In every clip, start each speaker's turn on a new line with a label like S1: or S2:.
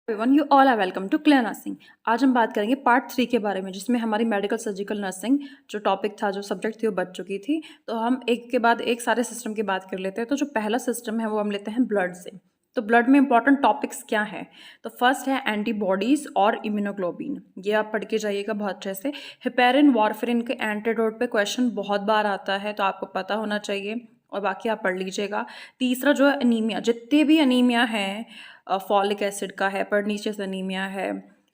S1: Everyone, you all are welcome to clear nursing. आज हम बात करेंगे पार्ट 3 के बारे में, जिसमें हमारी मेडिकल सर्जिकल नर्सिंग जो टॉपिक था, जो सब्जेक्ट थी, वो बच चुकी थी। तो हम एक के बाद एक सारे सिस्टम की बात कर लेते हैं। तो जो पहला सिस्टम है वो हम लेते हैं ब्लड से। तो ब्लड में इंपॉर्टेंट टॉपिक्स क्या हैं? तो फर्स्ट है एंटीबॉडीज़ और इम्यूनोग्लोबिन। ये आप पढ़ के जाइएगा बहुत अच्छे से। हेपेरिन वारफेरिन के एंटीडोट पे क्वेश्चन बहुत बार आता है, तो आपको पता होना चाहिए और बाकी आप पढ़ लीजिएगा। तीसरा जो है एनीमिया, जितने भी एनीमिया हैं, फॉलिक एसिड का है, पर्नीशियस एनीमिया है,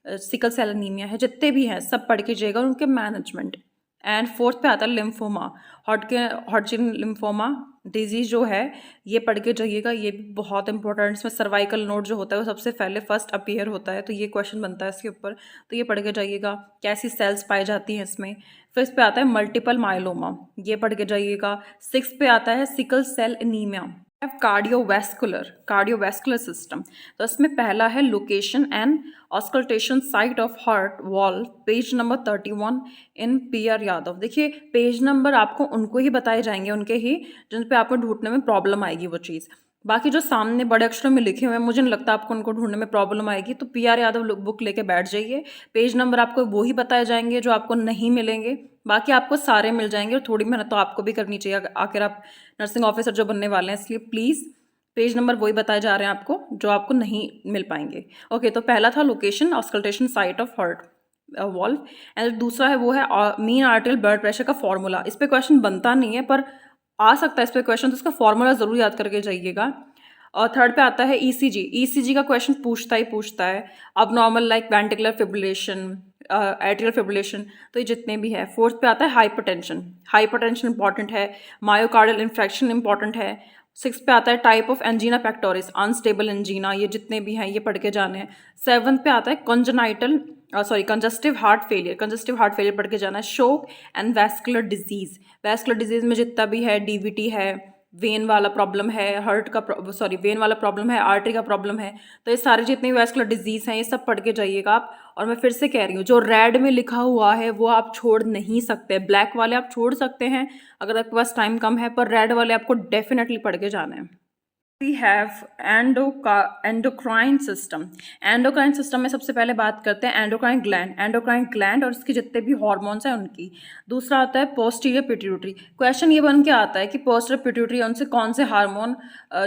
S1: सिकल सेल एनीमिया है, जितने भी हैं सब पढ़ के जाइएगा, उनके मैनेजमेंट। एंड फोर्थ पे आता है लिम्फोमा, हॉटकिन लिम्फोमा डिजीज जो है, ये पढ़ के जाइएगा। ये भी बहुत इंपॉर्टेंट, इसमें सर्वाइकल नोड जो होता है वो सबसे पहले फर्स्ट अपीयर होता है, तो ये क्वेश्चन बनता है इसके ऊपर। तो ये पढ़ के जाइएगा, कैसी सेल्स पाई जाती हैं इसमें। फिर इस पे आता है मल्टीपल माइलोमा, ये पढ़ के जाइएगा। सिक्स पे आता है sickle cell anaemia. Cardiovascular system, तो इसमें पहला है location and auscultation site of heart wall, page number 31 in PR Yadav. देखिए, पेज नंबर आपको उनको ही बताए जाएंगे, उनके ही, जिन पे आपको ढूंढने में प्रॉब्लम आएगी वो चीज़। बाकी जो सामने बड़े अक्षरों में लिखे हुए हैं, मुझे नहीं लगता आपको उनको ढूंढने में प्रॉब्लम आएगी। तो PR यादव बुक लेके बैठ जाइए। पेज नंबर आपको वो ही बताए जाएंगे जो आपको नहीं मिलेंगे, बाकी आपको सारे मिल जाएंगे। और थोड़ी मेहनत तो आपको भी करनी चाहिए, आखिर आप नर्सिंग ऑफिसर जो बनने वाले हैं, इसलिए प्लीज़ पेज नंबर वही बताए जा रहे हैं आपको जो आपको नहीं मिल पाएंगे। ओके, तो पहला था location auscultation site of heart valve, and दूसरा है वो है मीन आर्टियल ब्लड प्रेशर का फॉर्मूला। इस पर क्वेश्चन बनता नहीं है, पर आ सकता है इस पर क्वेश्चन, तो इसका फॉर्मूला ज़रूर याद करके जाइएगा। और थर्ड पे आता है ECG का क्वेश्चन पूछता है। अब normal like ventricular fibrillation, atrial fibrillation, तो ये जितने भी है। फोर्थ पे आता है हाइपरटेंशन इंपॉर्टेंट है। मायोकार्डियल इन्फेक्शन इंपॉर्टेंट है। सिक्स पे आता है टाइप ऑफ एंजीना पेक्टोरिस, अनस्टेबल एंजीना, ये जितने भी हैं ये पढ़ के जाने हैं। सेवंथ पे आता है कंजस्टिव हार्ट फेलियर पढ़ के जाना है। शोक एंड वैस्कुलर डिजीज में जितना भी है, DVT है, वेन वाला प्रॉब्लम है, वेन वाला प्रॉब्लम है, आर्टरी का प्रॉब्लम है, तो ये सारे जितने वैस्कुलर डिजीज हैं ये सब पढ़ के जाइएगा आप। और मैं फिर से कह रही हूँ, जो रेड में लिखा हुआ है वो आप छोड़ नहीं सकते। ब्लैक वाले आप छोड़ सकते हैं अगर आपके पास टाइम कम है, पर रेड वाले आपको डेफिनेटली पढ़ के जाना है। वी हैव एंडोक्राइन सिस्टम में सबसे पहले बात करते हैं एंडोक्राइन ग्लैंड और इसके जितने भी हॉर्मोन्स हैं उनकी। दूसरा आता है पोस्टीरियर पिट्यूटरी। क्वेश्चन ये बन के आता है कि पोस्टीरियर पिट्यूटरी उनसे कौन से हार्मोन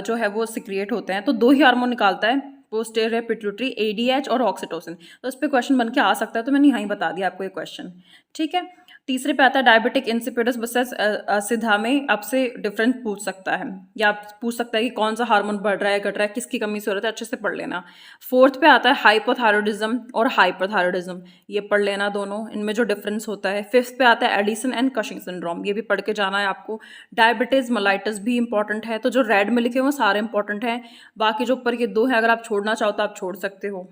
S1: जो है वो सिक्रिएट होते हैं, तो दो ही हार्मोन निकालता है पोस्टीरियर पिट्यूटरी, ADH और ऑक्सीटोसिन। तो इस पर क्वेश्चन बन के आ सकता है, तो मैंने यहीं बता दिया आपको ये क्वेश्चन, ठीक है। तीसरे पे आता है डायबिटिक इंसिपिडस वर्सेस सीधा में आपसे डिफरेंस पूछ सकता है, या आप पूछ सकता है कि कौन सा हार्मोन बढ़ रहा है, घट रहा है, किसकी कमी से हो रहा है, अच्छे से पढ़ लेना। फोर्थ पे आता है हाइपोथायरॉयडिज्म और हाइपरथायरॉयडिज्म, ये पढ़ लेना दोनों, इनमें जो डिफरेंस होता है। फिफ्थ पे आता है एडिसन एंड कशिंग सिंड्रोम, ये भी पढ़ के जाना है आपको। डायबिटीज मलाइटिस भी इंपॉर्टेंट है, तो जो रेड में लिखे हुए सारे इंपॉर्टेंट हैं। बाकी जो ऊपर ये दो हैं, अगर आप छोड़ना चाहो तो आप छोड़ सकते हो।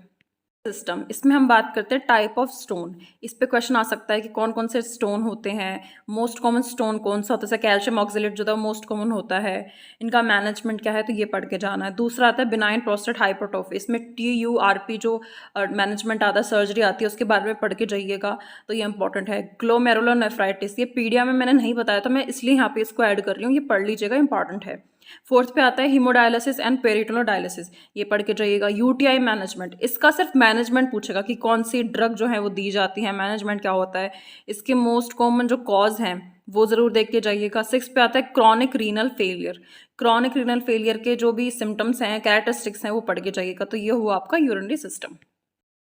S1: सिस्टम, इसमें हम बात करते हैं टाइप ऑफ स्टोन। इस पे क्वेश्चन आ सकता है कि कौन कौन से स्टोन होते हैं, मोस्ट कॉमन स्टोन कौन सा होता है, जैसे कैल्शियम ऑक्सलेट जो था मोस्ट कॉमन होता है, इनका मैनेजमेंट क्या है, तो ये पढ़ के जाना है। दूसरा आता है बिनाइन प्रोस्टेट हाइपरट्रोफी, इसमें TURP जो मैनेजमेंट आता है, सर्जरी आती है, उसके बारे में पढ़ के जाइएगा, तो ये इंपॉर्टेंट है। ग्लोमेरुलर नेफ्राइटिस, ये पीडिया में मैंने नहीं बताया था, मैं इसलिए यहाँ पे इसको ऐड कर रही हूँ, ये पढ़ लीजिएगा, इंपॉर्टेंट है। फोर्थ पे आता है हीमोडायलिसिस एंड पेरिटोनल डायलिसिस, ये पढ़ के जाइएगा। UTI मैनेजमेंट, इसका सिर्फ मैनेजमेंट पूछेगा कि कौन सी ड्रग जो है वो दी जाती है, मैनेजमेंट क्या होता है, इसके मोस्ट कॉमन जो कॉज हैं वो ज़रूर देख के जाइएगा। सिक्स पे आता है क्रॉनिक रीनल फेलियर के जो भी सिम्टम्स हैं, कैरेक्टरिस्टिक्स हैं, वो पढ़ के जाइएगा। तो ये हुआ आपका यूरिनरी सिस्टम।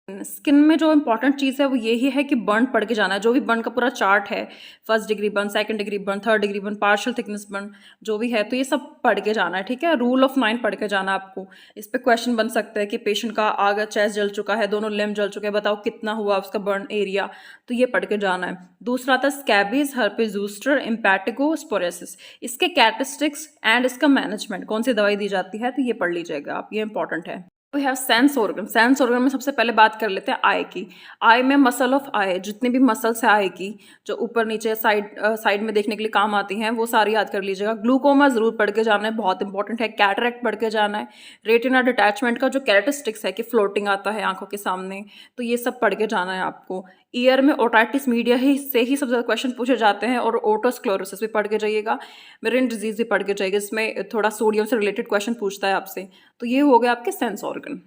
S1: स्किन में जो इंपॉर्टेंट चीज़ है वो यही है कि बर्न पढ़ के जाना है, जो भी बर्न का पूरा चार्ट है, first degree burn, second degree burn, third degree burn, partial thickness burn, जो भी है, तो ये सब पढ़ के जाना है, ठीक है। रूल ऑफ 9 पढ़ के जाना आपको। इस पे क्वेश्चन बन सकता है कि पेशेंट का आगे चेस्ट जल चुका है, दोनों लिम्ब जल चुके हैं, बताओ कितना हुआ उसका बर्न एरिया, तो ये पढ़ के जाना है। दूसरा आता है स्कैबीज, हर्पिस ज़ूस्टर, इम्पैटिको, स्पोरेसिस, इसके कैरेक्टरिस्टिक्स एंड इसका मैनेजमेंट, कौन सी दवाई दी जाती है, तो ये पढ़ लीजिएगा आप, ये इंपॉर्टेंट है। वी हैव सेंस ऑर्गन में सबसे पहले बात कर लेते हैं आई की। आई में मसल ऑफ आई, जितनी भी मसल्स है आई की, जो ऊपर नीचे साइड में देखने के लिए काम आती हैं, वो सारी याद कर लीजिएगा। ग्लूकोमा जरूर पढ़ के जाना है, बहुत इंपॉर्टेंट है। कैटरेक्ट पढ़ के जाना है। रेटिना डिटैचमेंट का जो कैरेक्टरिस्टिक्स है कि फ्लोटिंग आता है आंखों के सामने, तो ये सब पढ़ के जाना है आपको। ईयर में ओटाइटिस मीडिया ही से ही सबसे ज़्यादा क्वेश्चन पूछे जाते हैं, और ओटोस्क्लेरोसिस भी पढ़ के जाइएगा। मेरिन डिजीज भी पढ़ के जाइएगा, इसमें थोड़ा सोडियम से रिलेटेड क्वेश्चन पूछता है आपसे। तो ये हो गया आपके sense organ.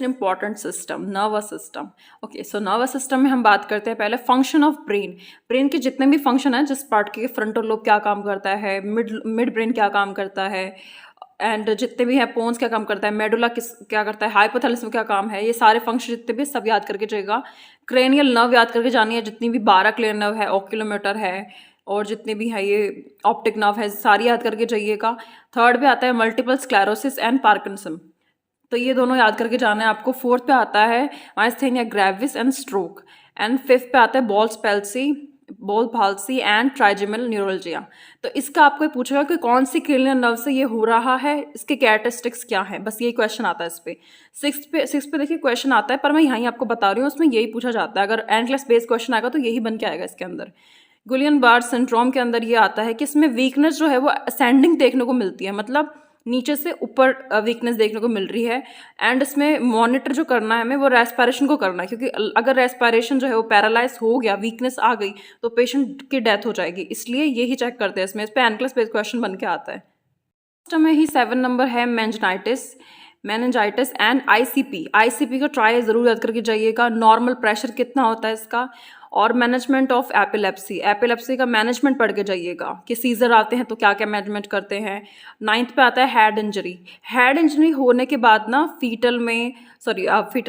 S1: Important system nervous system. Okay, so nervous system में हम बात करते हैं पहले फंक्शन ऑफ ब्रेन। ब्रेन के जितने भी फंक्शन हैं, जिस पार्ट के फ्रंटल लोब क्या काम करता है, मिड ब्रेन क्या काम करता है, एंड जितने भी हैं पोन्स क्या काम करता है, मेडुला क्या करता है, हाइपोथैलेमस में क्या काम है, ये सारे फंक्शन जितने भी सब याद करके जाइएगा। क्रेनियल नर्व याद करके जानी है, जितनी भी 12 क्लियर नर्व है, ओक्यूलोमीटर है, और जितने भी है ये ऑप्टिक नर्व है, सारी याद करके जाइएगा। थर्ड पे आता है मल्टीपल स्क्लेरोसिस एंड पार्किंसन, तो ये दोनों याद करके जाना है आपको। फोर्थ पे आता है myasthenia gravis and stroke, and fifth पे आता है bell palsy and trigeminal neuralgia. तो इसका आपको पूछेगा कि कौन सी क्रेनियल नर्व से ये हो रहा है, इसके कैरेक्टरिस्टिक्स क्या हैं, बस यही क्वेश्चन आता है इस पे। सिक्स पे देखिए क्वेश्चन आता है, पर मैं यहाँ आपको बता रही हूँ, उसमें यही पूछा जाता है। अगर एंड क्लास बेस्ड क्वेश्चन आएगा तो यही बन के आएगा इसके अंदर। गुलियन बार्ड सिंड्रोम के अंदर ये आता है कि इसमें वीकनेस जो है वो असेंडिंग देखने को मिलती है, मतलब नीचे से ऊपर वीकनेस देखने को मिल रही है। एंड इसमें मॉनिटर जो करना है हमें वो रेस्पिरेशन को करना है, क्योंकि अगर रेस्पिरेशन जो है वो पैरालाइज हो गया, वीकनेस आ गई, तो पेशेंट की डेथ हो जाएगी। इसलिए यही चेक करते हैं इसमें। इस पर एनक्लस बेस्ड क्वेश्चन बन के आता है। लास्ट में ही 7 नंबर है मेनिंजाइटिस एंड आईसीपी का ट्राई ज़रूर याद करके जाइएगा। नॉर्मल प्रेशर कितना होता है इसका, और मैनेजमेंट ऑफ एपिलेप्सी का मैनेजमेंट पढ़ के जाइएगा कि सीजर आते हैं तो क्या क्या मैनेजमेंट करते हैं। 9th पे आता है हेड इंजरी होने के बाद ना फीटल में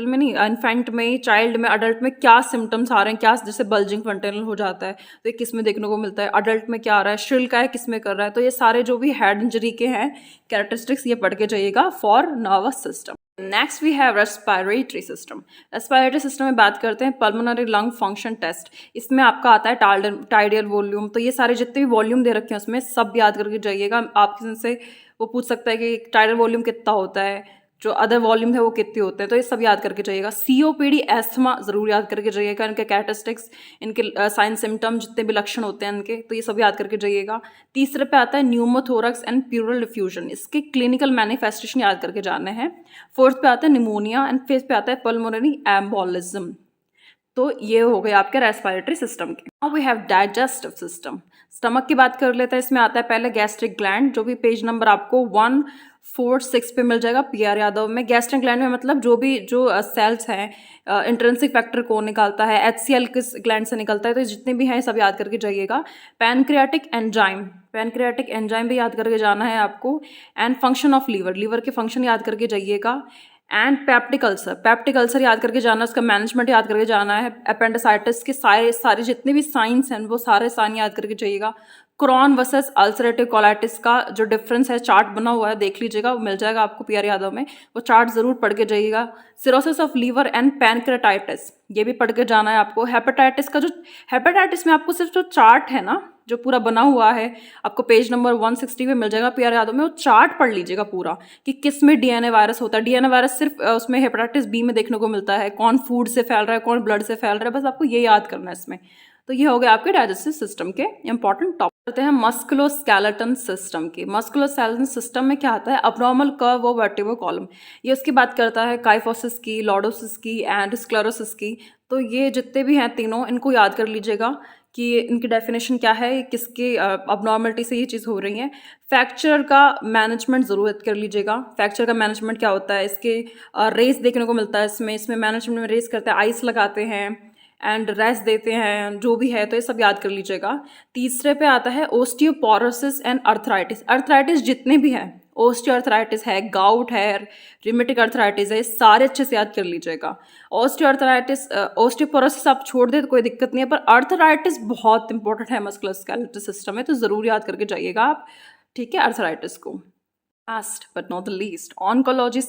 S1: नहीं, इन्फेंट में, चाइल्ड में, अडल्ट में क्या सिम्टम्स आ रहे हैं, क्या जैसे बल्जिंग फंटेनल हो जाता है तो ये किस में देखने को मिलता है, अडल्ट में क्या आ रहा है, श्रिल्क है किस में कर रहा है। तो ये सारे जो भी हेड इंजरी के हैं कैरेक्टरिस्टिक्स ये पढ़ के जाइएगा for nervous system. Next we have respiratory system. Respiratory system में बात करते हैं पल्मोनरी लंग फंक्शन टेस्ट। इसमें आपका आता है टाइडियल वॉल्यूम, तो ये सारे जितने भी वॉल्यूम दे रखे हैं उसमें सब याद करके जाइएगा। आपके से वो पूछ सकता है कि टाइडियल वॉल्यूम कितना होता है, जो अदर वॉल्यूम है वो कितने होते हैं, तो ये सब याद करके जाइएगा। सीओपीडी एस्थमा ज़रूर याद करके जाइएगा, इनके कैरेक्टरिस्टिक्स, इनके साइन सिम्टम, जितने भी लक्षण होते हैं इनके, तो ये सब याद करके जाइएगा। तीसरे पे आता है न्यूमोथोरक्स एंड प्लूरल डिफ्यूजन, इसके क्लिनिकल मैनिफेस्टेशन याद करके जाने हैं। फोर्थ पे आता है निमोनिया, एंड फिफ्थ पे आता है पल्मोनरी एम्बोलिज्म। तो ये हो गए आपके रेस्पिरेटरी सिस्टम के। Now we have digestive system. Stomach की बात कर लेते हैं। इसमें आता है पहले गैस्ट्रिक ग्लैंड, जो भी पेज नंबर आपको 146 पे मिल जाएगा PR यादव में। गैस्ट्रिक ग्लैंड में मतलब जो सेल्स हैं, इंट्रिंसिक फैक्टर कौन निकालता है, HCl किस ग्लैंड से निकलता है, तो जितने भी हैं सब याद करके जाइएगा। पैनक्रियाटिक एंजाइम भी याद करके जाना है आपको। एंड फंक्शन ऑफ लीवर के फंक्शन याद करके जाइएगा। एंड पेप्टिक अल्सर याद करके जाना, उसका मैनेजमेंट याद करके जाना है। अपेंडिसाइटिस के सारे जितने भी साइंस हैं वो सारे साइन याद करके जाइएगा। क्रॉन वर्सेस अल्सरेटिव कोलाइटिस का जो डिफरेंस है चार्ट बना हुआ है, देख लीजिएगा, वो मिल जाएगा आपको PR यादव में, वो चार्ट ज़रूर पढ़ के जाइएगा। Cirrhosis of liver and pancreatitis, ये भी पढ़ के जाना है आपको। हेपेटाइटिस में आपको सिर्फ जो चार्ट है ना, जो पूरा बना हुआ है, आपको पेज नंबर 160 पे मिल जाएगा PR यादव में, वो चार्ट पढ़ लीजिएगा पूरा कि किस में DNA वायरस होता है। DNA वायरस सिर्फ उसमें हेपेटाइटिस B में देखने को मिलता है, कौन फूड से फैल रहा है, कौन ब्लड से फैल रहा है, बस आपको ये याद करना है इसमें। तो ये हो गया आपके डाइजेस्टिव सिस्टम के इंपॉर्टेंट टॉपिक। करते हैं मस्कुलोस्केलेटन सिस्टम की। मस्कुलोस्केलेटन सिस्टम में क्या आता है, अबनॉर्मल कर्व और वर्टिब्रल कॉलम, ये उसकी बात करता है काइफोसिस की, लॉर्डोसिस की एंड स्क्लेरोसिस की। तो ये जितने भी हैं तीनों, इनको याद कर लीजिएगा कि इनकी डेफिनेशन क्या है, किसके अबनॉर्मलिटी से ये चीज़ हो रही है। फ्रैक्चर का मैनेजमेंट ज़रूर याद कर लीजिएगा। फ्रैक्चर का मैनेजमेंट क्या होता है, इसके रेस देखने को मिलता है इसमें मैनेजमेंट में रेस करते हैं, आइस लगाते हैं एंड रेस्ट देते हैं, जो भी है, तो ये सब याद कर लीजिएगा। तीसरे पे आता है ओस्टियोपोरोसिस एंड अर्थराइटिस जितने भी हैं, ओस्टियोआर्थराइटिस है, गाउट है, रिमेटिक अर्थराइटिस है, सारे अच्छे से याद कर लीजिएगा। ओस्टियोपोरोसिस आप छोड़ दे तो कोई दिक्कत नहीं है, पर अर्थराइटिस बहुत इंपॉर्टेंट है मस्कुलोस्केलेटल सिस्टम में, तो ज़रूर याद करके जाइएगा आप, ठीक है, अर्थराइटिस को। Last but not the least, oncology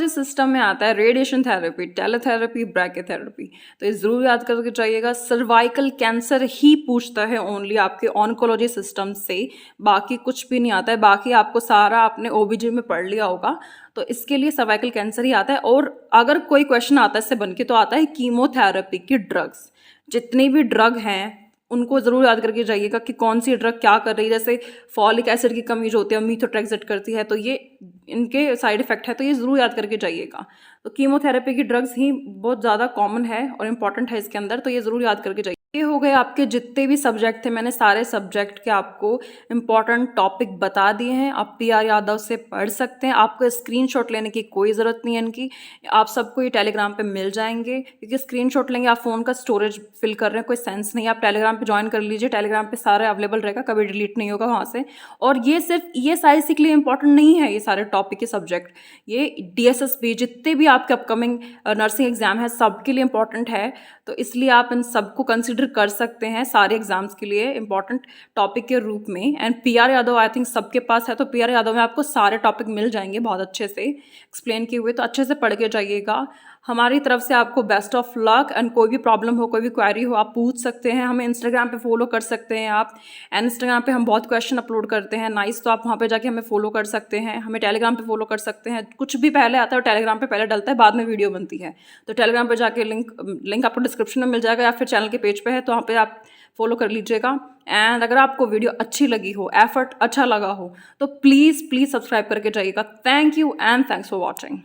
S1: system में आता है रेडिएशन थेरेपी, टेलीथेरेपी, ब्रैक्योथेरेपी। तो ये ज़रूर याद करके जाइएगा। सर्वाइकल कैंसर ही पूछता है ओनली आपके ऑन्कोलॉजी सिस्टम से, बाकी कुछ भी नहीं आता है। बाकी आपको सारा आपने OBG में पढ़ लिया होगा, तो इसके लिए सर्वाइकल कैंसर ही आता है। और अगर कोई क्वेश्चन आता है इससे बन के, तो आता है कीमोथेरेपी की ड्रग्स। जितनी भी ड्रग हैं उनको ज़रूर याद करके जाइएगा कि कौन सी ड्रग क्या कर रही है। जैसे फॉलिक एसिड की कमी जो होती है, मीथोट्रेक्सेट करती है, तो ये इनके साइड इफेक्ट है, तो ये ज़रूर याद करके जाइएगा। तो कीमोथेरेपी की ड्रग्स ही बहुत ज़्यादा कॉमन है और इम्पॉर्टेंट है इसके अंदर, तो ये ज़रूर याद करके जाइए। ये हो गए आपके जितने भी सब्जेक्ट थे, मैंने सारे सब्जेक्ट के आपको इम्पॉर्टेंट टॉपिक बता दिए हैं। आप पीआर यादव से पढ़ सकते हैं, आपको स्क्रीनशॉट लेने की कोई ज़रूरत नहीं है इनकी। आप सबको ये टेलीग्राम पे मिल जाएंगे, क्योंकि स्क्रीनशॉट लेंगे आप फ़ोन का स्टोरेज फिल कर रहे हैं, कोई सेंस नहीं है। आप टेलीग्राम पे ज्वाइन कर लीजिए, टेलीग्राम पे सारा अवेलेबल रहेगा, कभी डिलीट नहीं होगा वहाँ से। और ये सिर्फ ESIC के लिए इंपॉर्टेंट नहीं है, ये सारे टॉपिक के सब्जेक्ट, ये DSSB जितने भी आपके अपकमिंग नर्सिंग एग्जाम है सबके लिए इंपॉर्टेंट है। तो इसलिए आप इन सबको कंसिडर कर सकते हैं सारे एग्जाम्स के लिए इंपॉर्टेंट टॉपिक के रूप में। And PR Yadav I think सबके पास है, तो पीआर यादव में आपको सारे टॉपिक मिल जाएंगे बहुत अच्छे से एक्सप्लेन किए हुए, तो अच्छे से पढ़ के जाइएगा। हमारी तरफ से आपको बेस्ट ऑफ लक। एंड कोई भी प्रॉब्लम हो, कोई भी क्वेरी हो, आप पूछ सकते हैं। हमें इंस्टाग्राम पे फॉलो कर सकते हैं आप, एंड इंस्टाग्राम पे हम बहुत क्वेश्चन अपलोड करते हैं नाइस, तो आप वहाँ पे जाके हमें फॉलो कर सकते हैं। हमें टेलीग्राम पे फॉलो कर सकते हैं, कुछ भी पहले आता है टेलीग्राम पे पहले डलता है, बाद में वीडियो बनती है। तो टेलीग्राम पे जाके लिंक आपको डिस्क्रिप्शन में मिल जाएगा, या फिर चैनल के पेज पे है, तो वहाँ पे आप फॉलो कर लीजिएगा। एंड अगर आपको वीडियो अच्छी लगी हो, एफर्ट अच्छा लगा हो, तो प्लीज़ सब्सक्राइब करके जाइएगा। Thank you and thanks for watching.